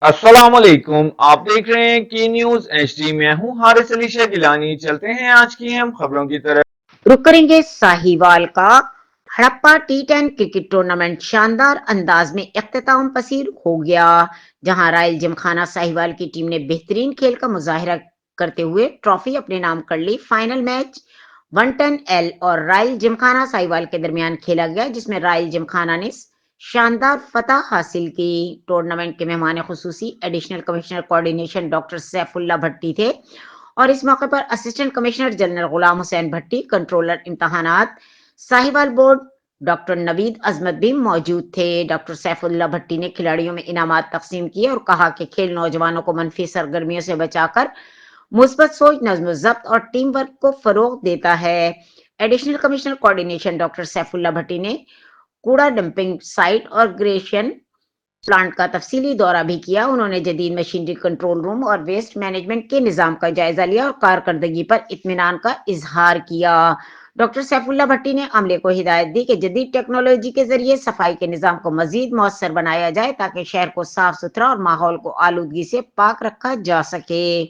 अस्सलाम वालेकुम। आप देख रहे हैं की न्यूज एचडी। मैं हूं हारिस अली शाह गिलानी। चलते हैं आज की हम खबरों की तरफ। रुक करेंगे साहिवाल का हड़प्पा टी10 क्रिकेट टूर्नामेंट शानदार अंदाज में इख्तिताम पसीर हो गया, जहां रायल जिमखाना साहिवाल की टीम ने बेहतरीन खेल का मुजाहिरा करते हुए ट्रॉफी अपने नाम कर ली। फाइनल मैच 110L और रायल जिमखाना साहिवाल के दरमियान खेला गया, जिसमें रायल जिमखाना ने शानदार फतह हासिल की। टूर्नामेंट के मेहमान खुसूसी additional commissioner coordination doctor Saifullah Bhatti थे, और इस मौके पर assistant commissioner general Ghulam Hussain Bhatti, controller इम्तहानात साहिवाल बोर्ड डॉक्टर नवीद अजमत भी मौजूद थे। डॉक्टर सैफुल्ला भट्टी ने खिलाड़ियों में इनामात तकसीम किए और कहा कि खेल नौजवानों को मनफी सरगर्मियों से बचाकर मुस्बत सोच, नज्म ज़ब्त और टीम वर्क को फरोग देता है। Additional commissioner coordination doctor Saifullah Bhatti ने कूड़ा डंपिंग साइट और ग्रेशन प्लांट का तफसीली दौरा भी किया। उन्होंने जदीद मशीनरी कंट्रोल रूम और वेस्ट मैनेजमेंट के निज़ाम का जायजा लिया और कारकर्दगी पर इत्मीनान का इजहार किया। डॉक्टर सैफुल्ला भट्टी ने अमले को हिदायत दी कि जदीद टेक्नोलॉजी के जरिए सफाई के निज़ाम को मजीद मौसर बनाया जाए, ताकि शहर को साफ सुथरा और माहौल को आलूदगी से पाक रखा जा सके।